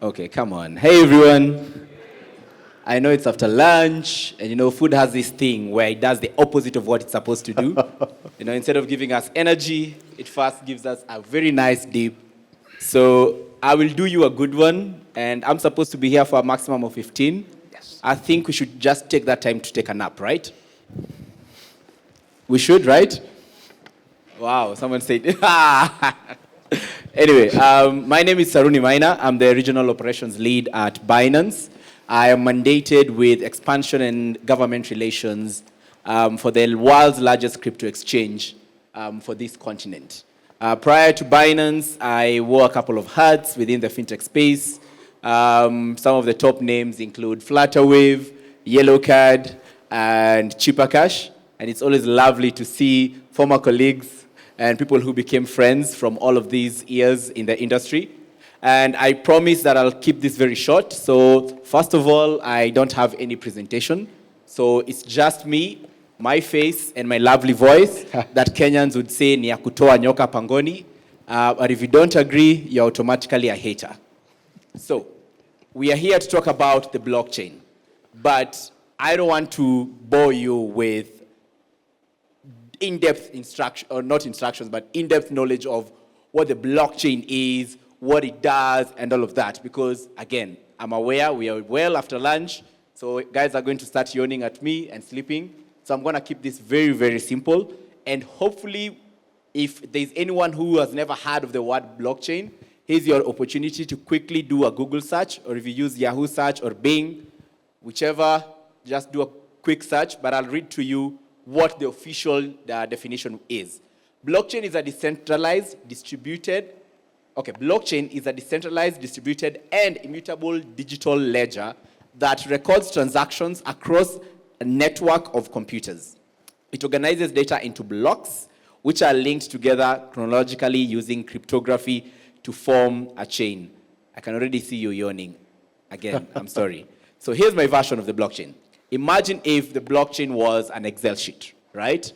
Okay, come on. Hey, everyone. I know it's after lunch, and food has this thing where it does the opposite of what it's supposed to do. Instead of giving us energy, it first gives us a very nice dip. So I will do you a good one, and I'm supposed to be here for a maximum of 15. Yes. I think we should just take that time to take a nap, right? We should, right? Wow, someone said. Anyway, my name is Saruni Maina. I'm the regional operations lead at Binance. I am mandated with expansion and government relations for the world's largest crypto exchange for this continent. Prior to Binance, I wore a couple of hats within the fintech space. Some of the top names include Flutterwave, Yellowcard, and Cheaper Cash. And it's always lovely to see former colleagues and people who became friends from all of these years in the industry. And I promise that I'll keep this very short. So first of all, I don't have any presentation. So it's just me, my face, and my lovely voice that Kenyans would say ni ya kutoa nyoka pangoni. But if you don't agree, you're automatically a hater. So we are here to talk about the blockchain. But I don't want to bore you with in-depth instruction, or not instructions, but in-depth knowledge of what the blockchain is, what it does, and all of that. Because, again, I'm aware we are well after lunch, so guys are going to start yawning at me and sleeping. So I'm going to keep this very, very simple. And hopefully, if there's anyone who has never heard of the word blockchain, here's your opportunity to quickly do a Google search, or if you use Yahoo search or Bing, whichever, just do a quick search, but I'll read to you what the official definition is. Blockchain is a decentralized, distributed, and immutable digital ledger that records transactions across a network of computers. It organizes data into blocks, which are linked together chronologically using cryptography to form a chain. I can already see you yawning. Again, I'm sorry. So here's my version of the blockchain. Imagine if the blockchain was an Excel sheet, right?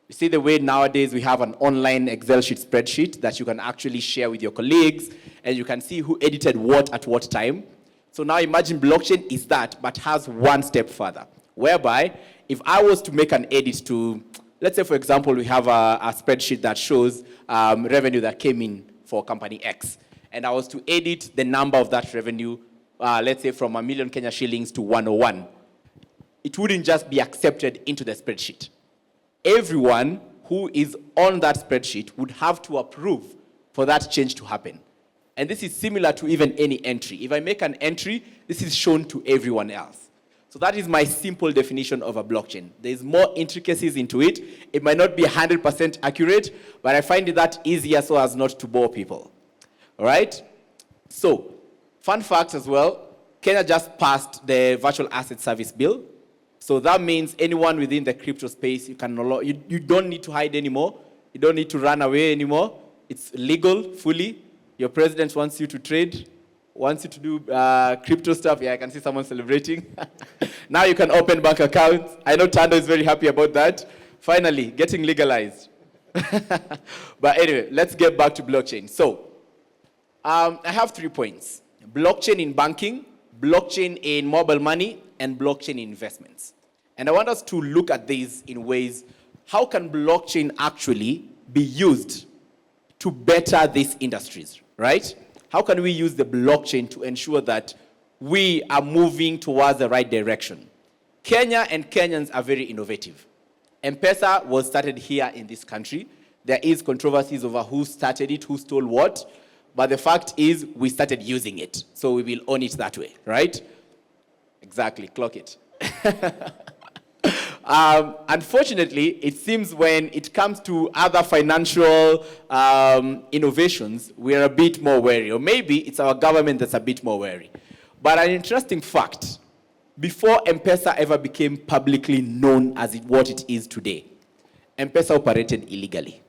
You see the way nowadays we have an online Excel sheet spreadsheet that you can actually share with your colleagues, and you can see who edited what at what time. So now imagine blockchain is that, but has one step further, whereby if I was to make an edit to, let's say for example, we have a spreadsheet that shows revenue that came in for company X, and I was to edit the number of that revenue, let's say from 1 million Kenya shillings to 101. It wouldn't just be accepted into the spreadsheet. Everyone who is on that spreadsheet would have to approve for that change to happen. And this is similar to even any entry. If I make an entry, this is shown to everyone else. So that is my simple definition of a blockchain. There's more intricacies into it. It might not be 100% accurate, but I find it that easier so as not to bore people. All right? So, fun fact as well, Kenya just passed the Virtual Asset Service Bill. So that means anyone within the crypto space, you don't need to hide anymore. You don't need to run away anymore. It's legal fully. Your president wants you to trade, wants you to do crypto stuff. Yeah, I can see someone celebrating. Now you can open bank accounts. I know Tando is very happy about that. Finally, getting legalized. But anyway, let's get back to blockchain. So I have 3 points. Blockchain in banking, blockchain in mobile money, and blockchain investments. And I want us to look at these in ways, how can blockchain actually be used to better these industries, right? How can we use the blockchain to ensure that we are moving towards the right direction? Kenya and Kenyans are very innovative. M-Pesa was started here in this country. There is controversies over who started it, who stole what, but the fact is we started using it, so we will own it that way, right? Exactly, clock it. Unfortunately, it seems when it comes to other financial innovations, we're a bit more wary. Or maybe it's our government that's a bit more wary. But an interesting fact, before M-Pesa ever became publicly known as what it is today, M-Pesa operated illegally.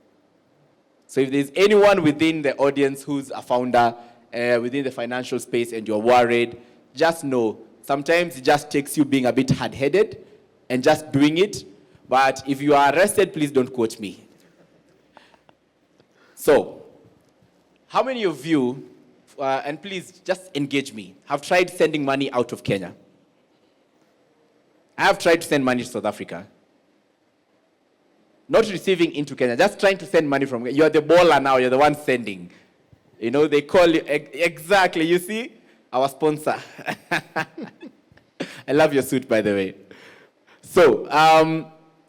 So if there's anyone within the audience who's a founder within the financial space and you're worried, just know, sometimes it just takes you being a bit hard-headed and just doing it. But if you are arrested, please don't quote me. So, how many of you and please just engage me, have tried sending money out of Kenya? I have tried to send money to South Africa. Not receiving into Kenya, just trying to send money from, you're the baller now, you're the one sending. You know, they call you, exactly, you see, our sponsor. I love your suit, by the way. So,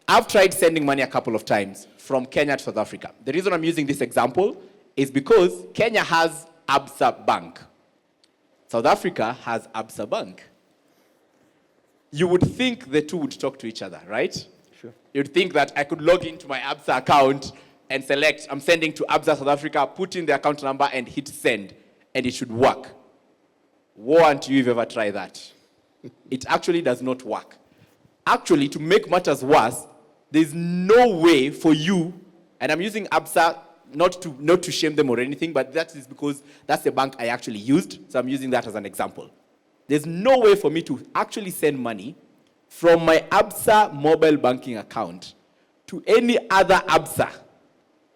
I've tried sending money a couple of times from Kenya to South Africa. The reason I'm using this example is because Kenya has Absa Bank. South Africa has Absa Bank. You would think the two would talk to each other, right? Sure. You'd think that I could log into my Absa account and select, I'm sending to Absa South Africa, put in the account number and hit send, and it should work. Woe unto you if you ever try that. It actually does not work. Actually, to make matters worse, there's no way for you, and I'm using Absa not to shame them or anything, but that is because that's the bank I actually used, so I'm using that as an example. There's no way for me to actually send money from my Absa mobile banking account to any other Absa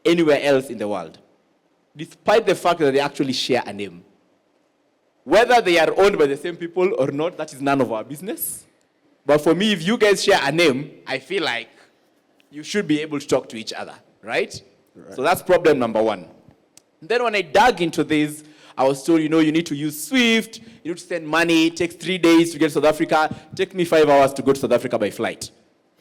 anywhere else in the world, despite the fact that they actually share a name. Whether they are owned by the same people or not, that is none of our business. But for me, if you guys share a name, I feel like you should be able to talk to each other, right? So that's problem number one. Then when I dug into this, I was told, you need to use Swift, you need to send money, it takes 3 days to get to South Africa, it takes me 5 hours to go to South Africa by flight.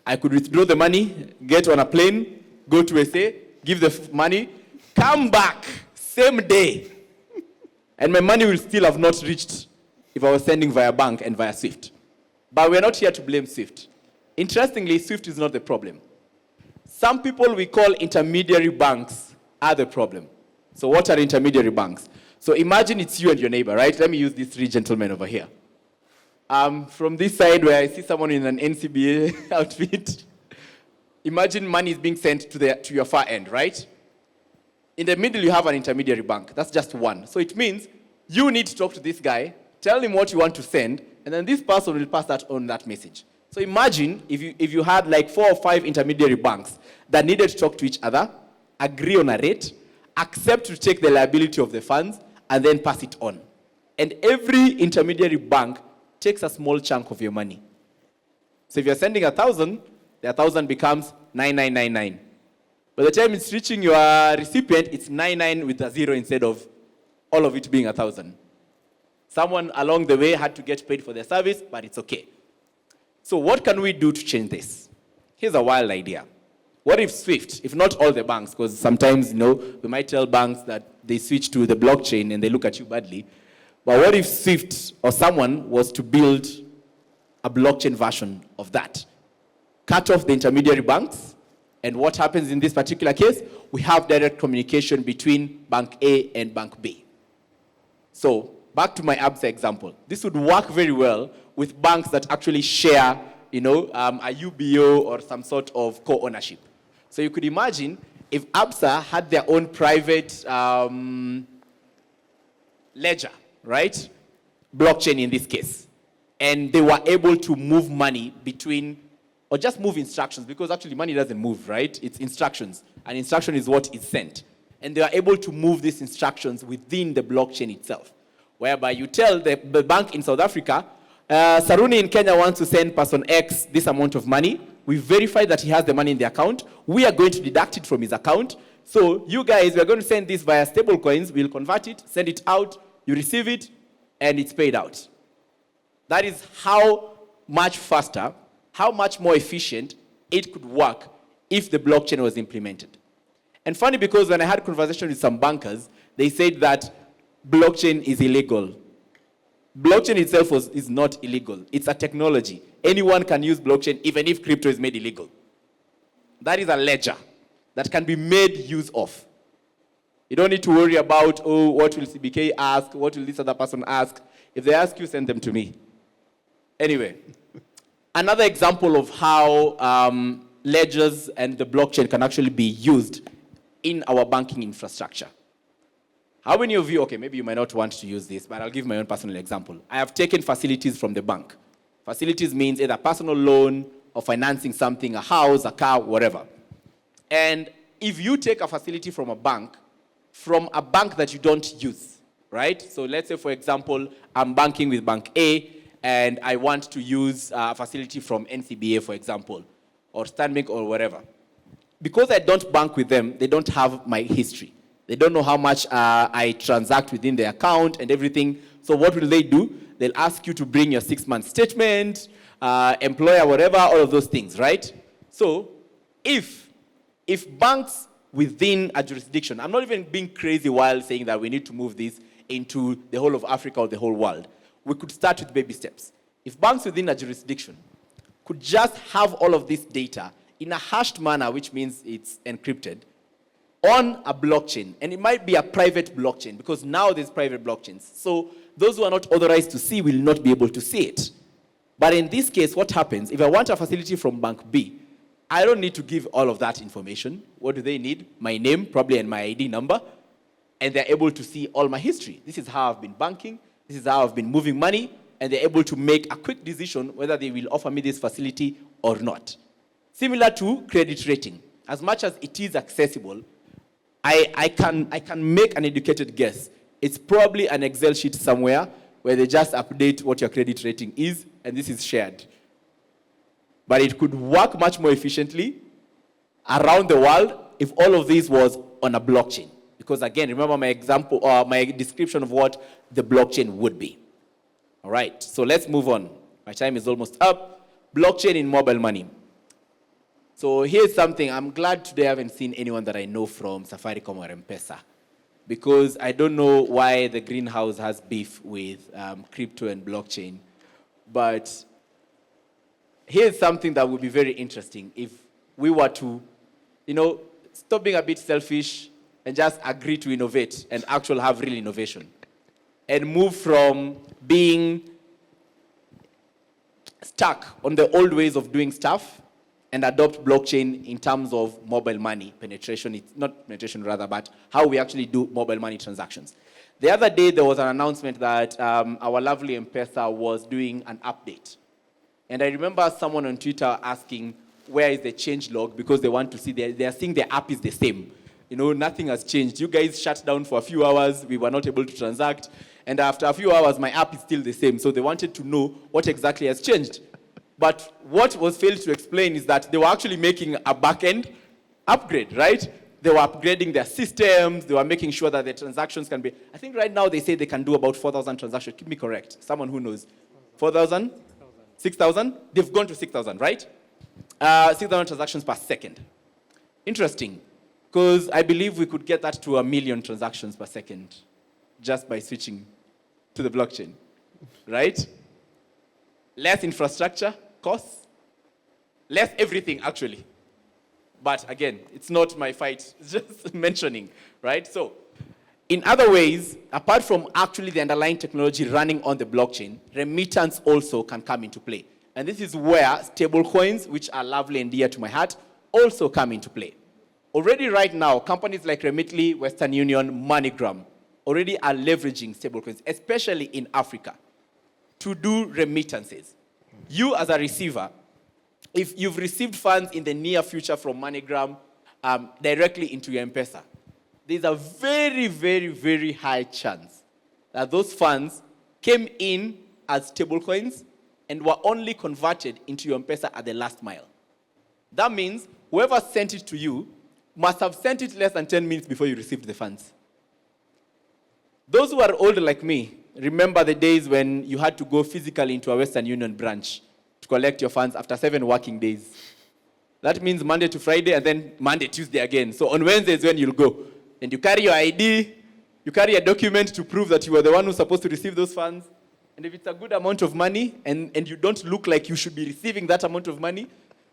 I could withdraw the money, get on a plane, go to SA, give the money, come back, same day. And my money will still have not reached if I was sending via bank and via Swift. But we're not here to blame Swift. Interestingly, Swift is not the problem. Some people we call intermediary banks are the problem. So what are intermediary banks? So imagine it's you and your neighbor, right? Let me use these 3 gentlemen over here. From this side where I see someone in an NCBA outfit, imagine money is being sent to your far end, right? In the middle, you have an intermediary bank. That's just one. So it means you need to talk to this guy, tell him what you want to send, and then this person will pass that on that message. So imagine if you had like 4 or 5 intermediary banks that needed to talk to each other, agree on a rate, accept to take the liability of the funds, and then pass it on. And every intermediary bank takes a small chunk of your money. So if you're sending 1,000, the 1,000 becomes 9,999. By the time it's reaching your recipient, it's 99 with a 0 instead of all of it being 1,000. Someone along the way had to get paid for their service, but it's okay. So what can we do to change this? Here's a wild idea. What if Swift, if not all the banks, because sometimes, we might tell banks that they switch to the blockchain and they look at you badly, but what if Swift or someone was to build a blockchain version of that? Cut off the intermediary banks, and what happens in this particular case? We have direct communication between Bank A and Bank B. So, back to my Absa example. This would work very well with banks that actually share, a UBO or some sort of co-ownership. So you could imagine if Absa had their own private ledger, right? Blockchain in this case. And they were able to move money between, or just move instructions, because actually money doesn't move, right? It's instructions. And instruction is what is sent. And they are able to move these instructions within the blockchain itself, whereby you tell the bank in South Africa, Saruni in Kenya wants to send person X this amount of money. We verify that he has the money in the account. We are going to deduct it from his account. So you guys, we are going to send this via stable coins. We'll convert it, send it out, you receive it, and it's paid out. That is how much faster, how much more efficient it could work if the blockchain was implemented. And funny, because when I had conversation with some bankers, they said that blockchain is illegal. Blockchain itself is not illegal. It's a technology. Anyone can use blockchain even if crypto is made illegal. That is a ledger that can be made use of. You don't need to worry about, what will CBK ask? What will this other person ask? If they ask you, send them to me. Anyway, another example of how ledgers and the blockchain can actually be used in our banking infrastructure. How many of you, okay, maybe you might not want to use this, but I'll give my own personal example. I have taken facilities from the bank. Facilities means either personal loan or financing something, a house, a car, whatever. And if you take a facility from a bank that you don't use, right? So let's say, for example, I'm banking with Bank A, and I want to use a facility from NCBA, for example, or Stanbic or whatever. Because I don't bank with them, they don't have my history. They don't know how much I transact within the account and everything. So what will they do? They'll ask you to bring your 6-month statement, employer, whatever, all of those things, right? So if banks within a jurisdiction, I'm not even being crazy while saying that we need to move this into the whole of Africa or the whole world. We could start with baby steps. If banks within a jurisdiction could just have all of this data in a hashed manner, which means it's encrypted, on a blockchain, and it might be a private blockchain, because now there's private blockchains. So those who are not authorized to see will not be able to see it. But in this case, what happens, if I want a facility from Bank B, I don't need to give all of that information. What do they need? My name, probably, and my ID number, and they're able to see all my history. This is how I've been banking, this is how I've been moving money, and they're able to make a quick decision whether they will offer me this facility or not. Similar to credit rating. As much as it is accessible, I can make an educated guess. It's probably an Excel sheet somewhere where they just update what your credit rating is, and this is shared. But it could work much more efficiently around the world if all of this was on a blockchain. Because again, remember my example, or my description of what the blockchain would be. All right, so let's move on. My time is almost up. Blockchain in mobile money. So here's something. I'm glad today I haven't seen anyone that I know from Safaricom or M-Pesa, because I don't know why the greenhouse has beef with crypto and blockchain. But here's something that would be very interesting if we were to, stop being a bit selfish and just agree to innovate and actually have real innovation, and move from being stuck on the old ways of doing stuff and adopt blockchain in terms of mobile money penetration. It's not penetration rather, but how we actually do mobile money transactions. The other day, there was an announcement that our lovely M-Pesa was doing an update. And I remember someone on Twitter asking, where is the change log? Because they want to see, they are seeing the app is the same. Nothing has changed. You guys shut down for a few hours. We were not able to transact. And after a few hours, my app is still the same. So they wanted to know what exactly has changed. But what was failed to explain is that they were actually making a back-end upgrade, right? They were upgrading their systems. They were making sure that the transactions can be... I think right now they say they can do about 4,000 transactions. Keep me correct. Someone who knows. 4,000? 6,000? They've gone to 6,000, right? 6,000 transactions per second. Interesting. Because I believe we could get that to 1 million transactions per second just by switching to the blockchain, right? Less infrastructure costs, less everything, actually. But again, it's not my fight, it's just mentioning, right? So, in other ways, apart from actually the underlying technology running on the blockchain, remittance also can come into play. And this is where stable coins, which are lovely and dear to my heart, also come into play. Already right now, companies like Remitly, Western Union, MoneyGram already are leveraging stable coins, especially in Africa, to do remittances. You as a receiver, if you've received funds in the near future from MoneyGram directly into your M-Pesa, there's a very, very, very high chance that those funds came in as stablecoins and were only converted into your M-Pesa at the last mile. That means whoever sent it to you must have sent it less than 10 minutes before you received the funds. Those who are older like me remember the days when you had to go physically into a Western Union branch to collect your funds after 7 working days. That means Monday to Friday and then Monday, Tuesday again. So on Wednesday is when you'll go. And you carry your ID, you carry a document to prove that you were the one who's supposed to receive those funds. And if it's a good amount of money and you don't look like you should be receiving that amount of money,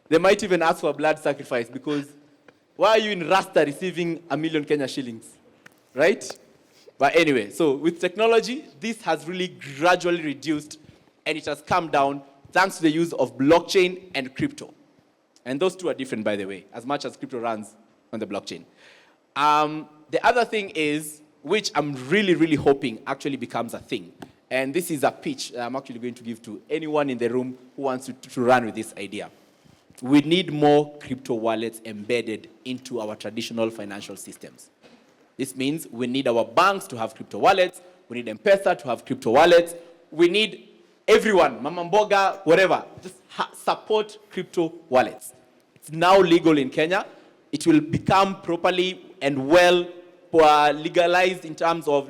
they might even ask for a blood sacrifice, because why are you in Rasta receiving 1 million Kenya shillings, right? But anyway, so with technology, this has really gradually reduced, and it has come down thanks to the use of blockchain and crypto. And those two are different, by the way, as much as crypto runs on the blockchain. The other thing is, which I'm really, really hoping actually becomes a thing, and this is a pitch I'm actually going to give to anyone in the room who wants to run with this idea. We need more crypto wallets embedded into our traditional financial systems. This means we need our banks to have crypto wallets. We need M-Pesa to have crypto wallets. We need everyone, Mama Mboga, whatever, just support crypto wallets. It's now legal in Kenya. It will become properly and well legalized in terms of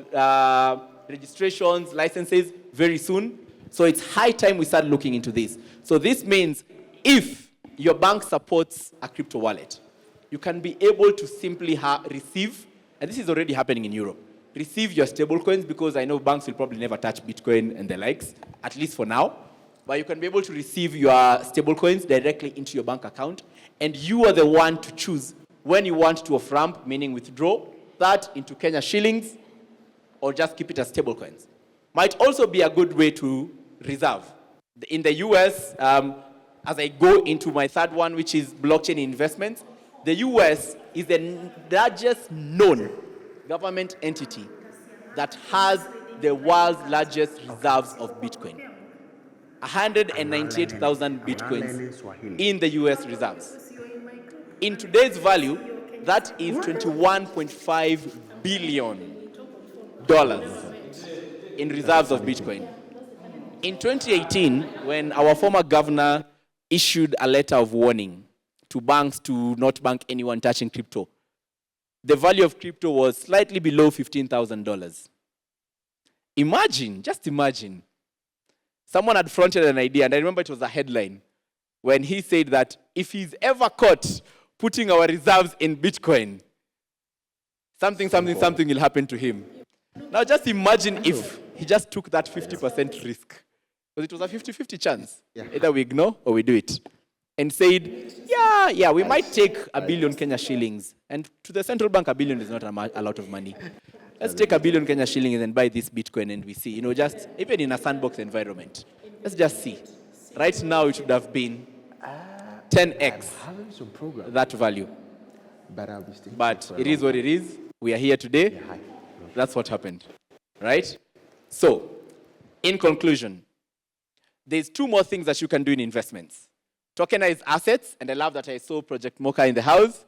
registrations, licenses very soon. So it's high time we start looking into this. So this means if your bank supports a crypto wallet, you can be able to simply receive, and this is already happening in Europe, receive your stable coins, because I know banks will probably never touch Bitcoin and the likes, at least for now. But you can be able to receive your stable coins directly into your bank account, and you are the one to choose when you want to off-ramp, meaning withdraw that into Kenya shillings, or just keep it as stable coins. Might also be a good way to reserve. In the US, as I go into my third one, which is blockchain investments, the US is the largest known government entity that has the world's largest reserves of Bitcoin. 198,000 Bitcoins in the US reserves. In today's value, that is $21.5 billion in reserves of Bitcoin. In 2018, when our former governor issued a letter of warning to banks to not bank anyone touching crypto, the value of crypto was slightly below $15,000. Imagine, just imagine, someone had fronted an idea, and I remember it was a headline, when he said that if he's ever caught putting our reserves in Bitcoin, something will happen to him. Now just imagine if he just took that 50% risk, because it was a 50-50 chance. Either we ignore or we do it. And said, yeah, we might take $1 billion Kenya shillings. And to the central bank, $1 billion is not a lot of money. Let's take $1 billion Kenya shillings and buy this Bitcoin, and we see, just even in a sandbox environment, let's just see. Right now, it should have been 10x that value. But it is what it is. We are here today. That's what happened, right? So, in conclusion, there's two more things that you can do in investments. Tokenized assets, and I love that I saw Project Mocha in the house,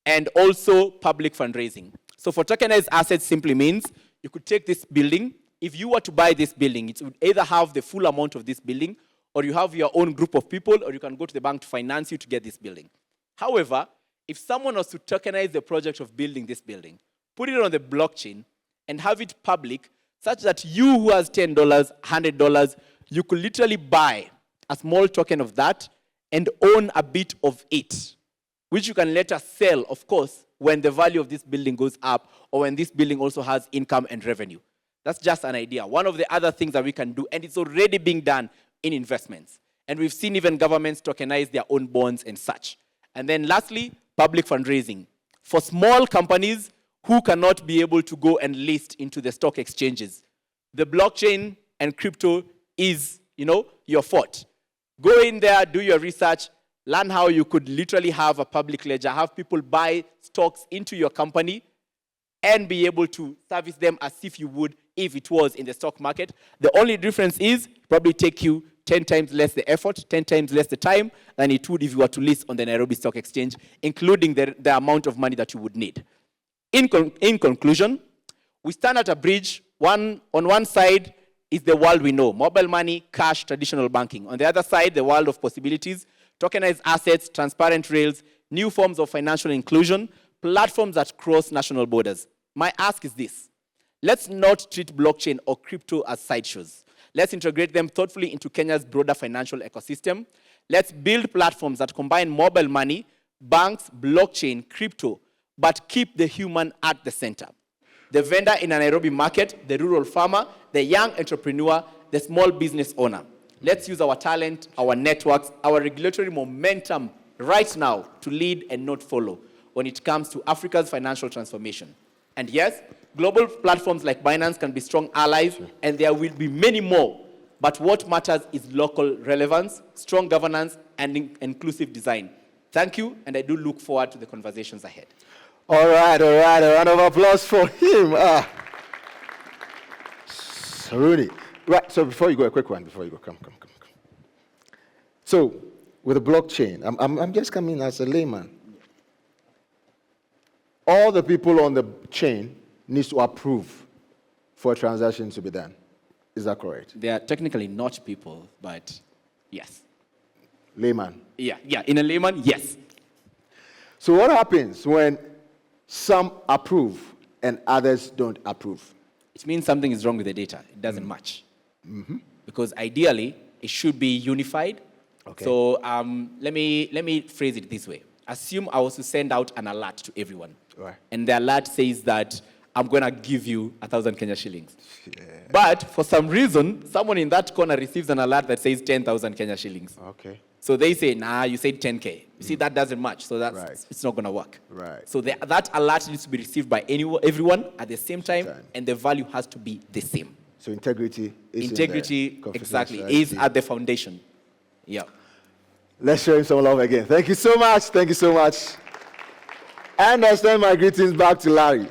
and also public fundraising. So for tokenized assets simply means you could take this building. If you were to buy this building, it would either have the full amount of this building, or you have your own group of people, or you can go to the bank to finance you to get this building. However, if someone was to tokenize the project of building this building, put it on the blockchain, and have it public, such that you who has $10, $100, you could literally buy a small token of that and own a bit of it, which you can later sell, of course, when the value of this building goes up, or when this building also has income and revenue. That's just an idea. One of the other things that we can do, and it's already being done in investments. And we've seen even governments tokenize their own bonds and such. And then lastly, public fundraising. For small companies who cannot be able to go and list into the stock exchanges, the blockchain and crypto is, your forte. Go in there, do your research, learn how you could literally have a public ledger, have people buy stocks into your company, and be able to service them as if you would if it was in the stock market. The only difference is probably take you 10 times less the effort, 10 times less the time than it would if you were to list on the Nairobi Stock Exchange, including the amount of money that you would need. In conclusion, we stand at a bridge. On one side is the world we know, mobile money, cash, traditional banking. On the other side, the world of possibilities, tokenized assets, transparent rails, new forms of financial inclusion, platforms that cross national borders. My ask is this: let's not treat blockchain or crypto as sideshows. Let's integrate them thoughtfully into Kenya's broader financial ecosystem. Let's build platforms that combine mobile money, banks, blockchain, crypto, but keep the human at the center. The vendor in a Nairobi market, the rural farmer, the young entrepreneur, the small business owner. Let's use our talent, our networks, our regulatory momentum right now to lead and not follow when it comes to Africa's financial transformation. And yes, global platforms like Binance can be strong allies, and there will be many more. But what matters is local relevance, strong governance, and inclusive design. Thank you, and I do look forward to the conversations ahead. All right. A round of applause for him. Rudy. Right, so before you go, a quick one before you go. Come. So, with the blockchain, I'm just coming as a layman. All the people on the chain needs to approve for a transaction to be done. Is that correct? They are technically not people, but yes. Layman. Yeah, in a layman, yes. So what happens when some approve and others don't approve? It means something is wrong with the data. It doesn't match. Because ideally, it should be unified. Okay. So let me phrase it this way. Assume I was to send out an alert to everyone. Right. And the alert says that I'm going to give you 1,000 Kenya shillings. Yeah. But for some reason, someone in that corner receives an alert that says 10,000 Kenya shillings. Okay. So they say, nah, you said 10K. You see, that doesn't match. So it's not going to work. Right. So that alert needs to be received by everyone at the same time, and the value has to be the same. So integrity is exactly, is at the foundation. Yeah. Let's show him some love again. Thank you so much. Thank you so much. And I send my greetings back to Larry.